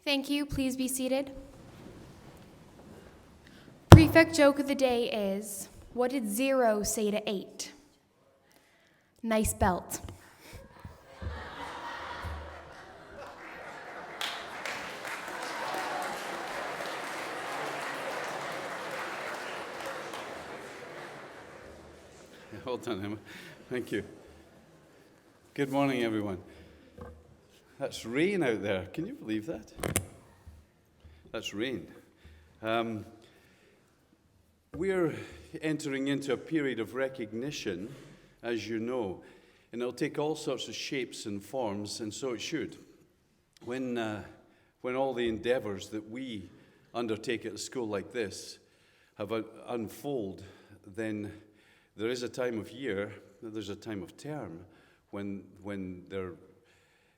Thank you. Please be seated. Prefect joke of the day is, what did 0 say to 8? Nice belt. Well done, Emma. Thank you. Good morning, everyone. That's rain out there. Can you believe that? That's rain. We're entering into a period of recognition, as you know, and it'll take all sorts of shapes and forms, and so it should. When all the endeavors that we undertake at a school like this have unfold, then there is a time of year, there's a time of term when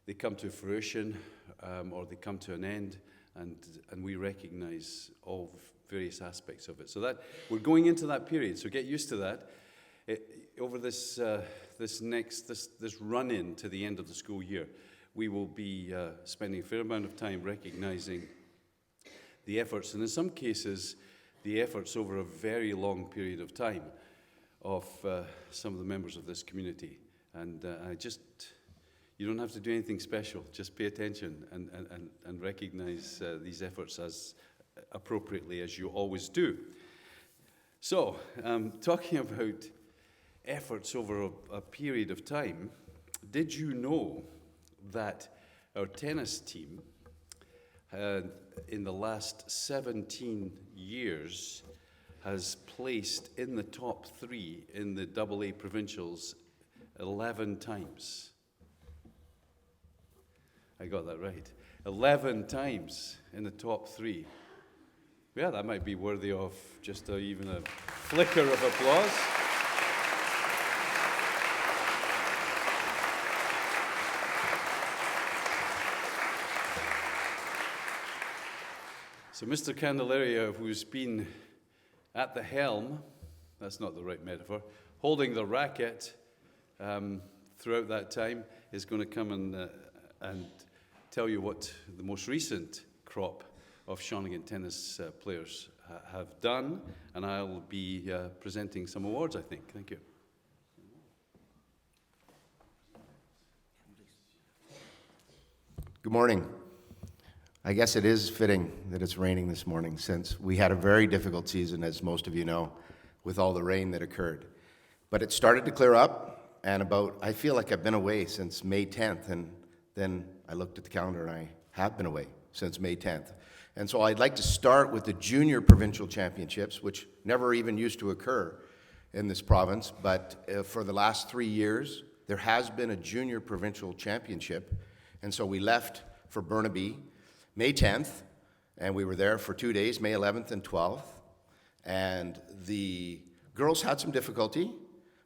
they come to fruition or they come to an end, and we recognize all various aspects of it. So that we're going into that period. So get used to that. Over this run-in to the end of the school year, we will be spending a fair amount of time recognizing the efforts, and in some cases, the efforts over a very long period of time of some of the members of this community. And you don't have to do anything special. Just pay attention and recognize these efforts as appropriately as you always do. So, talking about efforts over a period of time, did you know that our tennis team in the last 17 years has placed in the top 3 in the AA provincials 11 times? I got that right. 11 times in the top 3. Yeah, that might be worthy of just even a flicker of applause. So Mr. Candelaria, who's been at the helm, that's not the right metaphor, holding the racket throughout that time, is going to come and tell you what the most recent crop of Shawnigan tennis players have done, and I'll be presenting some awards, I think. Thank you. Good morning. I guess it is fitting that it's raining this morning, since we had a very difficult season, as most of you know, with all the rain that occurred. But it started to clear up, and I feel like I've been away since May 10th, and then I looked at the calendar and I have been away since May 10th. And so I'd like to start with the Junior Provincial Championships, which never even used to occur in this province, but for the last 3 years, there has been a Junior Provincial Championship. And so we left for Burnaby May 10th, and we were there for 2 days, May 11th and 12th. And the girls had some difficulty,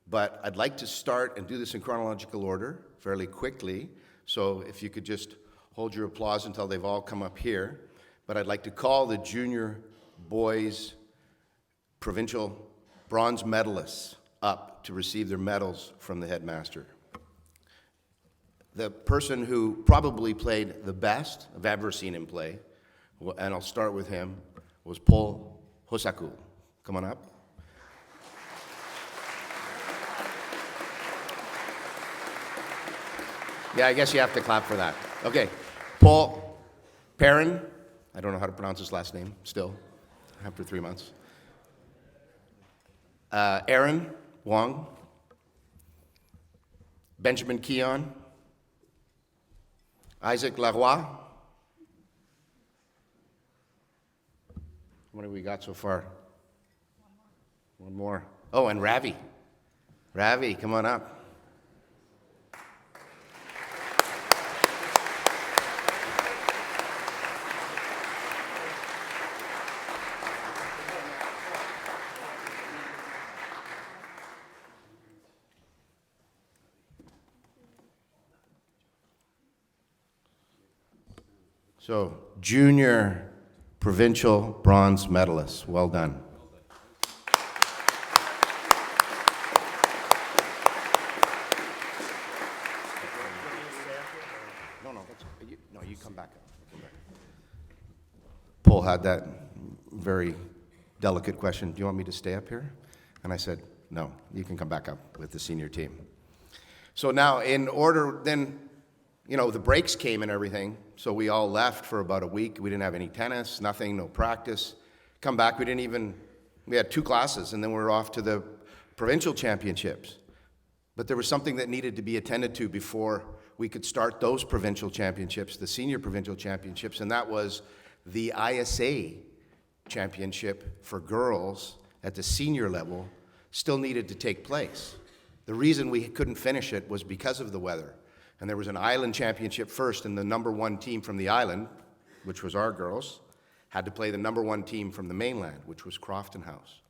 but I'd like to start and do this in chronological order fairly quickly. So if you could just hold your applause until they've all come up here. But I'd like to call the junior boys provincial bronze medalists up to receive their medals from the headmaster. The person who probably played the best I've ever seen him play, and I'll start with him, was Paul Hosaku. Come on up. Yeah, I guess you have to clap for that. Okay, Paul Perrin. I don't know how to pronounce his last name still, after 3 months. Aaron Wong. Benjamin Keon. Isaac Laroy. What have we got so far? One more. Oh, and Ravi. Ravi, come on up. So, junior provincial bronze medalists. Well done. No, you come back up. principal had that very delicate question, do you want me to stay up here? And I said, no, you can come back up with the senior team. So now in order, then, the breaks came and everything, so we all left for about a week. We didn't have any tennis, nothing, no practice. Come back, we had 2 classes, and then we were off to the provincial championships. But there was something that needed to be attended to before we could start those provincial championships, the senior provincial championships, and that was the ISA championship for girls at the senior level still needed to take place. The reason we couldn't finish it was because of the weather. And there was an island championship first, and the number 1 team from the island, which was our girls, had to play the number 1 team from the mainland, which was Crofton House.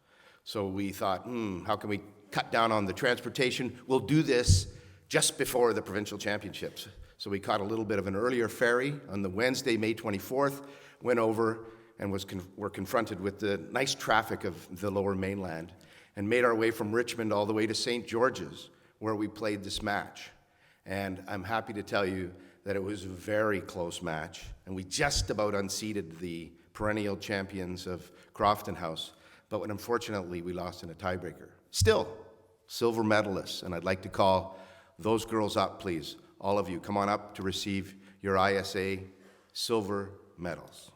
So we thought, how can we cut down on the transportation? We'll do this just before the provincial championships. So we caught a little bit of an earlier ferry on the Wednesday, May 24th, went over and were confronted with the nice traffic of the lower mainland, and made our way from Richmond all the way to St. George's, where we played this match. And I'm happy to tell you that it was a very close match, and we just about unseated the perennial champions of Crofton House, but unfortunately we lost in a tiebreaker. Still, silver medalists, and I'd like to call those girls up, please. All of you, come on up to receive your ISA silver medals.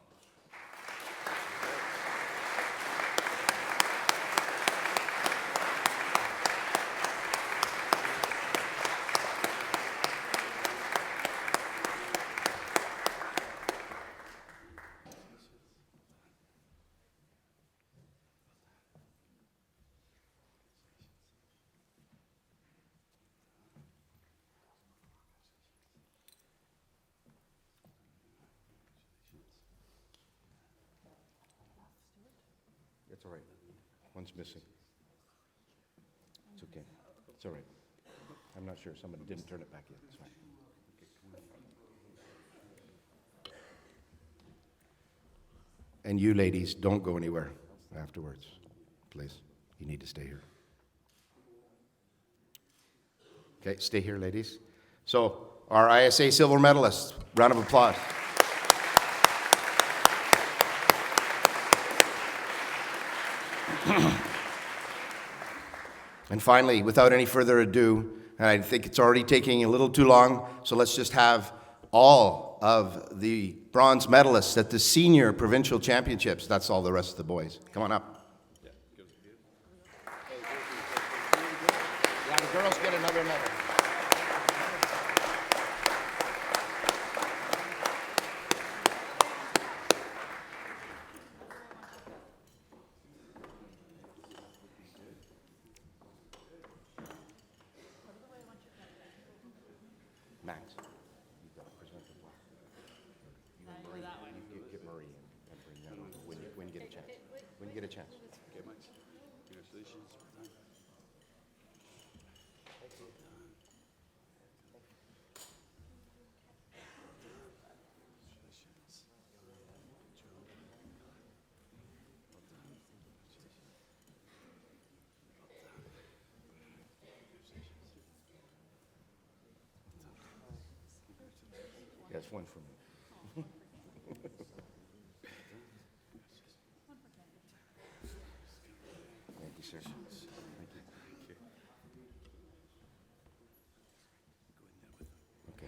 It's all right. One's missing. It's okay. It's all right. I'm not sure. Somebody didn't turn it back in. It's fine. And you ladies, don't go anywhere afterwards, please. You need to stay here. Okay, stay here, ladies. So, our ISA silver medalists, round of applause. And finally, without any further ado, and I think it's already taking a little too long, so let's just have all of the bronze medalists at the senior provincial championships. That's all the rest of the boys. Come on up. Yeah, the girls get another medal. Max, you've got to present the block. You and Marie, you get Marie and bring that over when you get a chance. When you get a chance. Okay, Max. Congratulations. Yes, one for me. Thank you, sir. Thank you. Okay.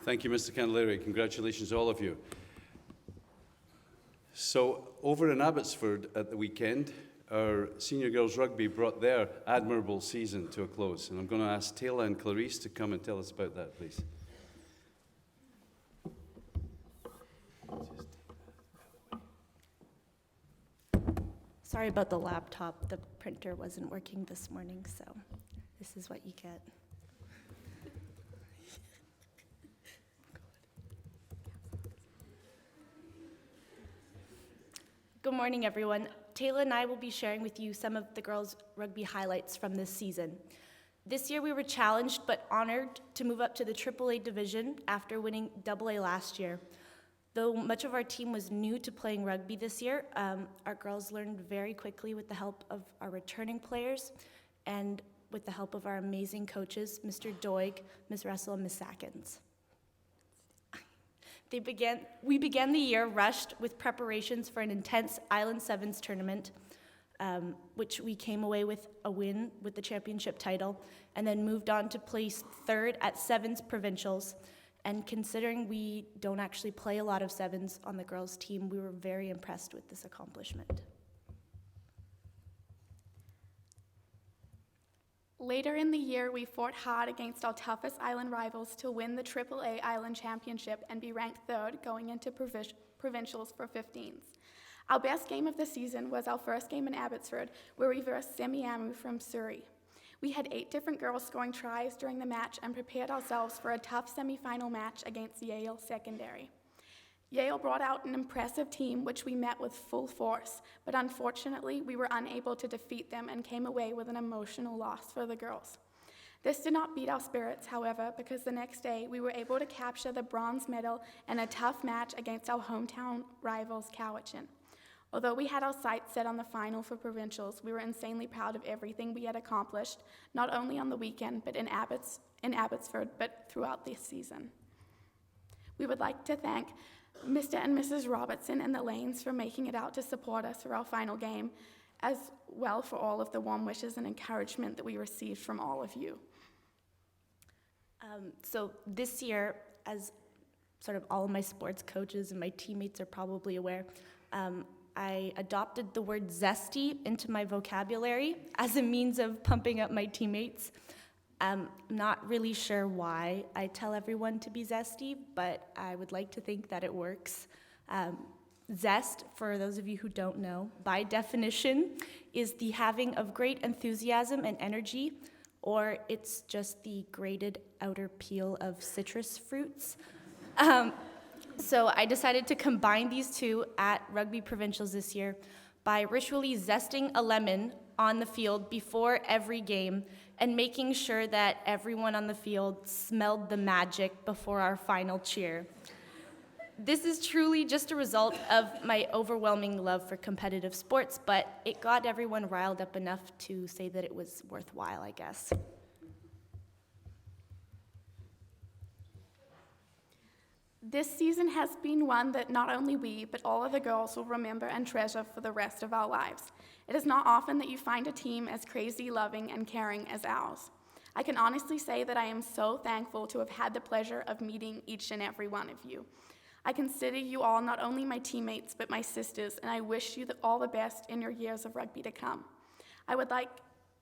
Thank you, Mr. Candelaria. Congratulations, all of you. So, over in Abbotsford at the weekend, our senior girls rugby brought their admirable season to a close. And I'm going to ask Taylor and Clarice to come and tell us about that, please. Sorry about the laptop. The printer wasn't working this morning, so this is what you get. Good morning, everyone. Taylor and I will be sharing with you some of the girls' rugby highlights from this season. This year we were challenged but honored to move up to the AAA division after winning AA last year. Though much of our team was new to playing rugby this year, our girls learned very quickly with the help of our returning players and with the help of our amazing coaches, Mr. Doig, Ms. Russell, and Ms. Sackins. We began the year rushed with preparations for an intense Island Sevens tournament, which we came away with a win with the championship title, and then moved on to place third at Sevens Provincials. And considering we don't actually play a lot of sevens on the girls' team, we were very impressed with this accomplishment. Later in the year, we fought hard against our toughest island rivals to win the AAA Island Championship and be ranked third going into provincials for 15s. Our best game of the season was our first game in Abbotsford, where we versed Semiamu from Surrey. We had 8 different girls scoring tries during the match and prepared ourselves for a tough semi-final match against Yale Secondary. Yale brought out an impressive team, which we met with full force, but unfortunately, we were unable to defeat them and came away with an emotional loss for the girls. This did not beat our spirits, however, because the next day, we were able to capture the bronze medal in a tough match against our hometown rivals, Cowichan. Although we had our sights set on the final for provincials, we were insanely proud of everything we had accomplished, not only on the weekend, but in Abbotsford, but throughout this season. We would like to thank Mr. and Mrs. Robertson and the Lanes for making it out to support us for our final game, as well for all of the warm wishes and encouragement that we received from all of you. So this year, as sort of all of my sports coaches and my teammates are probably aware, I adopted the word zesty into my vocabulary as a means of pumping up my teammates. I'm not really sure why I tell everyone to be zesty, but I would like to think that it works. Zest, for those of you who don't know, by definition, is the having of great enthusiasm and energy, or it's just the grated outer peel of citrus fruits. So I decided to combine these two at Rugby Provincials this year by ritually zesting a lemon on the field before every game and making sure that everyone on the field smelled the magic before our final cheer. This is truly just a result of my overwhelming love for competitive sports, but it got everyone riled up enough to say that it was worthwhile, I guess. This season has been one that not only we, but all of the girls will remember and treasure for the rest of our lives. It is not often that you find a team as crazy, loving, and caring as ours. I can honestly say that I am so thankful to have had the pleasure of meeting each and every one of you. I consider you all not only my teammates, but my sisters, and I wish you all the best in your years of rugby to come. I would like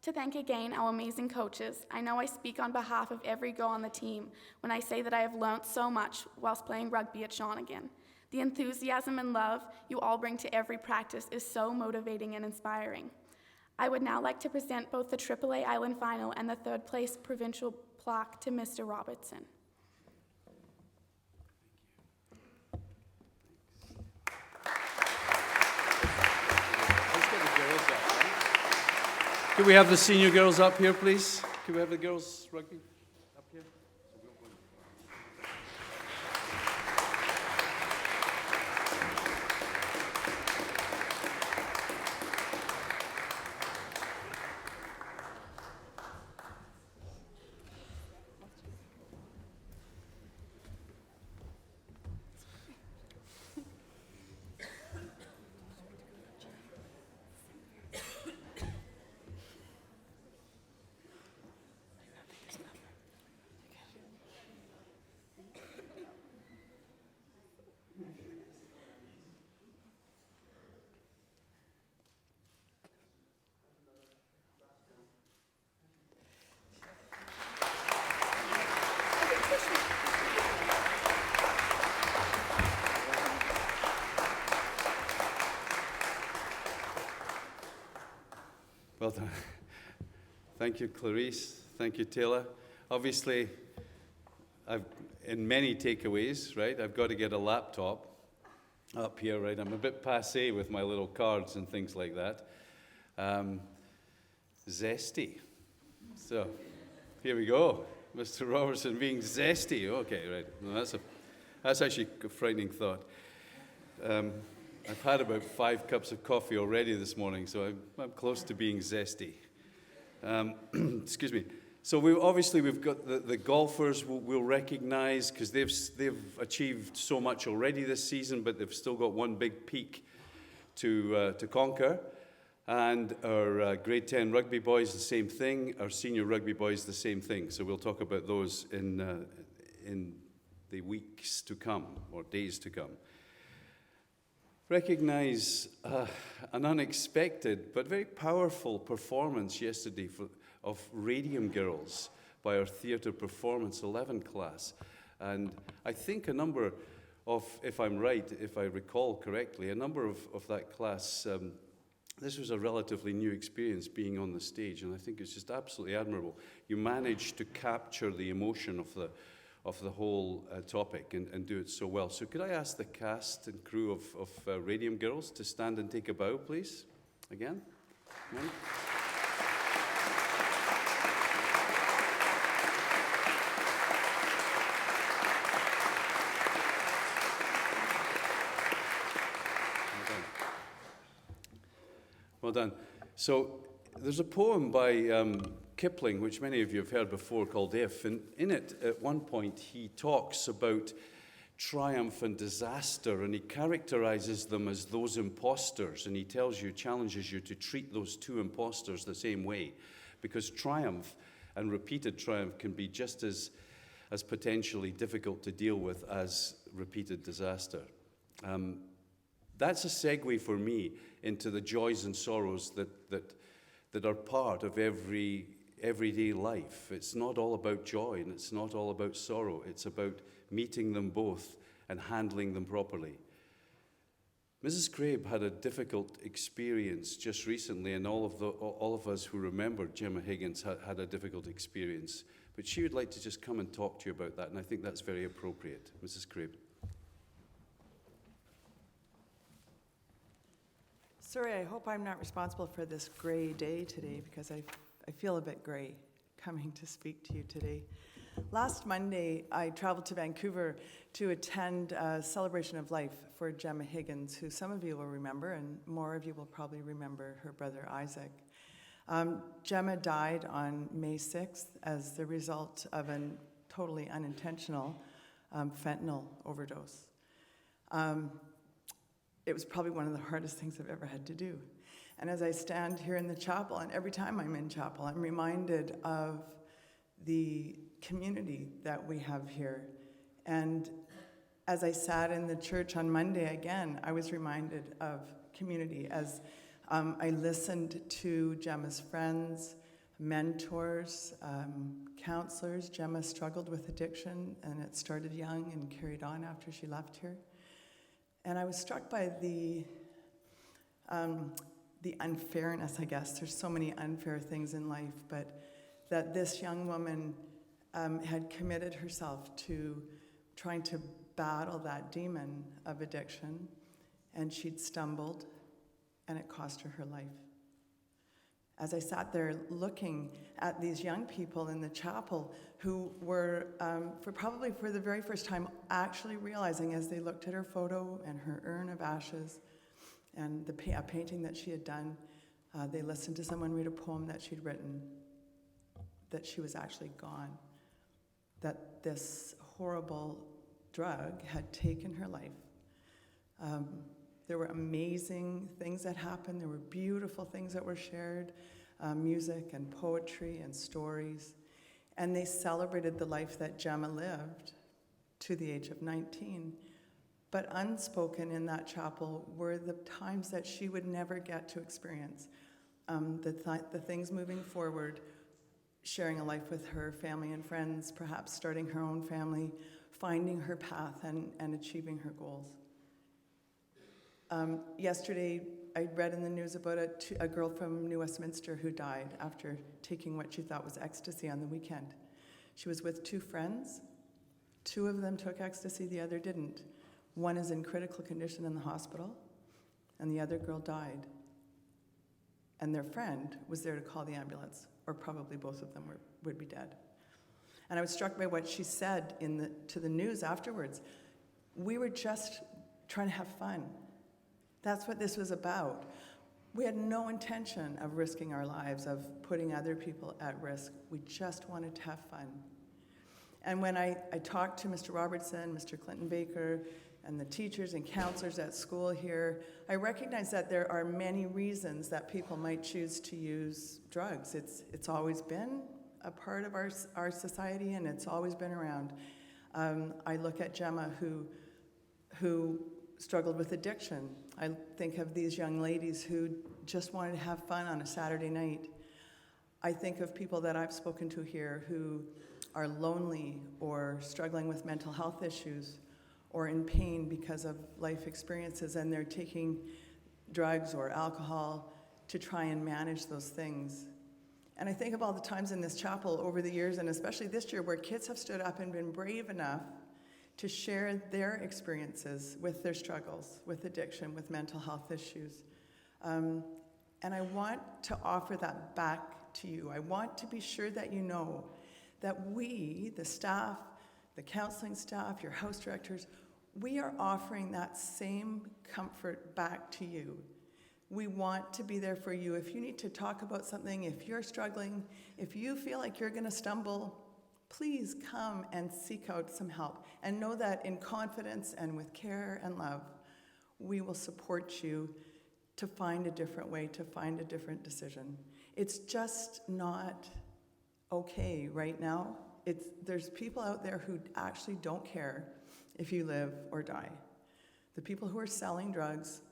to thank again our amazing coaches. I know I speak on behalf of every girl on the team when I say that I have learnt so much whilst playing rugby at Shawnigan. The enthusiasm and love you all bring to every practice is so motivating and inspiring. I would now like to present both the AAA Island Final and the third place provincial plaque to Mr. Robertson. Could we have the senior girls up here, please? Could we have the girls rugby up here? Well done. Thank you, Clarice. Thank you, Taylor. Obviously, in many takeaways, right, I've got to get a laptop. up here, right? I'm a bit passé with my little cards and things like that. Zesty. So, here we go. Mr. Robertson being zesty. Okay, right. No, that's actually a frightening thought. I've had about 5 cups of coffee already this morning, so I'm close to being zesty. Excuse me. So we've got the golfers we'll recognize because they've achieved so much already this season, but they've still got one big peak to conquer. And our grade 10 rugby boys, the same thing. Our senior rugby boys, the same thing. So we'll talk about those in the weeks to come or days to come. Recognize an unexpected but very powerful performance yesterday of Radium Girls by our Theatre Performance 11 class. And I think a number of, if I'm right, if I recall correctly, a number of that class, this was a relatively new experience being on the stage, and I think it's just absolutely admirable. You managed to capture the emotion of the whole topic and do it so well. So could I ask the cast and crew of Radium Girls to stand and take a bow, please? Again? Right. Well done. So there's a poem by Kipling, which many of you have heard before, called If. And in it, at one point, he talks about triumph and disaster, and he characterizes them as those imposters. And he challenges you to treat those two imposters the same way, because triumph and repeated triumph can be just as potentially difficult to deal with as repeated disaster. That's a segue for me into the joys and sorrows that are part of everyday life. It's not all about joy and it's not all about sorrow. It's about meeting them both and handling them properly. Mrs. Crabe had a difficult experience just recently, and all of us who remember Gemma Higgins had a difficult experience. But she would like to just come and talk to you about that, and I think that's very appropriate. Mrs. Crabe. Sorry, I hope I'm not responsible for this gray day today because I feel a bit gray coming to speak to you today. Last Monday, I traveled to Vancouver to attend a celebration of life for Gemma Higgins, who some of you will remember, and more of you will probably remember her brother Isaac. Gemma died on May 6th as the result of a totally unintentional fentanyl overdose. It was probably one of the hardest things I've ever had to do. And as I stand here in the chapel, and every time I'm in chapel, I'm reminded of the community that we have here. And as I sat in the church on Monday again, I was reminded of community as I listened to Gemma's friends, mentors, counselors. Gemma struggled with addiction, and it started young and carried on after she left here. And I was struck by the unfairness, I guess. There's so many unfair things in life, but that this young woman had committed herself to trying to battle that demon of addiction, and she'd stumbled, and it cost her her life. As I sat there looking at these young people in the chapel who were, for the very first time, actually realizing as they looked at her photo and her urn of ashes and a painting that she had done, they listened to someone read a poem that she'd written, that she was actually gone, that this horrible drug had taken her life. There were amazing things that happened. There were beautiful things that were shared, music and poetry and stories. And they celebrated the life that Gemma lived to the age of 19. But unspoken in that chapel were the times that she would never get to experience. The things moving forward, sharing a life with her family and friends, perhaps starting her own family, finding her path and achieving her goals. Yesterday, I read in the news about a girl from New Westminster who died after taking what she thought was ecstasy on the weekend. She was with 2 friends. 2 of them took ecstasy, the other didn't. One is in critical condition in the hospital, and the other girl died. And their friend was there to call the ambulance, or probably both of them would be dead. And I was struck by what she said to the news afterwards. We were just trying to have fun. That's what this was about. We had no intention of risking our lives, of putting other people at risk. We just wanted to have fun. And when I talked to Mr. Robertson, Mr. Clinton Baker, and the teachers and counselors at school here, I recognize that there are many reasons that people might choose to use drugs. It's always been a part of our society, and it's always been around. I look at Gemma, who struggled with addiction. I think of these young ladies who just wanted to have fun on a Saturday night. I think of people that I've spoken to here who are lonely or struggling with mental health issues or in pain because of life experiences, and they're taking drugs or alcohol to try and manage those things. And I think of all the times in this chapel over the years, and especially this year, where kids have stood up and been brave enough to share their experiences with their struggles, with addiction, with mental health issues. And I want to offer that back to you. I want to be sure that you know that we, the staff, the counseling staff, your house directors, we are offering that same comfort back to you. We want to be there for you. If you need to talk about something, if you're struggling, if you feel like you're going to stumble, please come and seek out some help. And know that in confidence and with care and love, we will support you to find a different way, to find a different decision. It's just not okay right now. There's people out there who actually don't care if you live or die. The people who are selling drugs,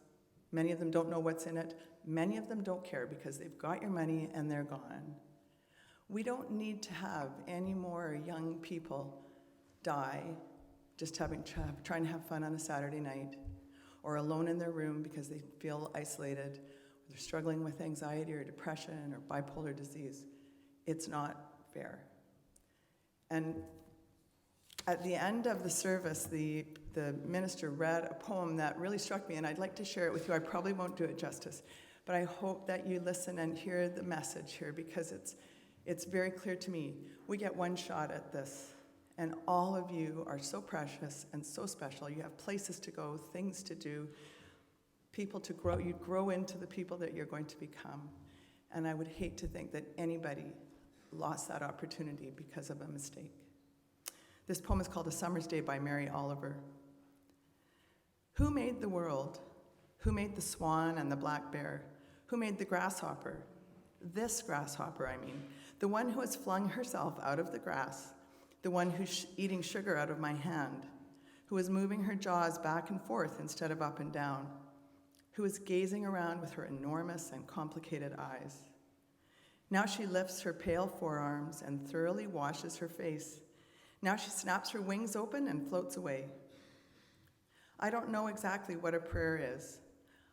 many of them don't know what's in it. Many of them don't care because they've got your money and they're gone. We don't need to have any more young people die just trying to have fun on a Saturday night, or alone in their room because they feel isolated, or they're struggling with anxiety or depression or bipolar disease. It's not fair. And at the end of the service, the minister read a poem that really struck me, and I'd like to share it with you. I probably won't do it justice, but I hope that you listen and hear the message here, because it's very clear to me. We get one shot at this, and all of you are so precious and so special. You have places to go, things to do, people to grow. You grow into the people that you're going to become. And I would hate to think that anybody lost that opportunity because of a mistake. This poem is called A Summer's Day by Mary Oliver. Who made the world? Who made the swan and the black bear? Who made the grasshopper? This grasshopper, I mean. The one who has flung herself out of the grass. The one who's eating sugar out of my hand. Who is moving her jaws back and forth instead of up and down. Who is gazing around with her enormous and complicated eyes. Now she lifts her pale forearms and thoroughly washes her face. Now she snaps her wings open and floats away. I don't know exactly what a prayer is.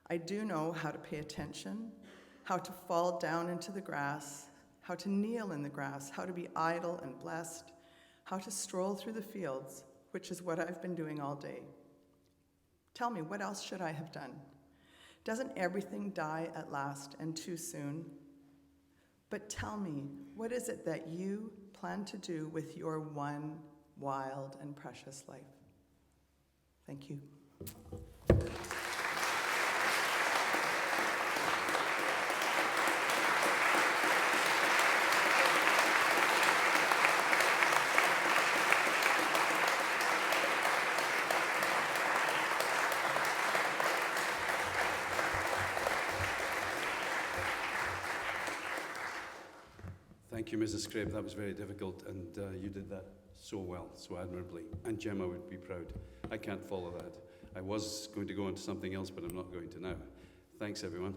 I do know how to pay attention, how to fall down into the grass, how to kneel in the grass, how to be idle and blessed, how to stroll through the fields, which is what I've been doing all day. Tell me, what else should I have done? Doesn't everything die at last and too soon? But tell me, what is it that you plan to do with your one wild and precious life? Thank you. Thank you, Mrs. Crabb. That was very difficult, and you did that so well, so admirably. And Gemma would be proud. I can't follow that. I was going to go on to something else, but I'm not going to now. Thanks, everyone.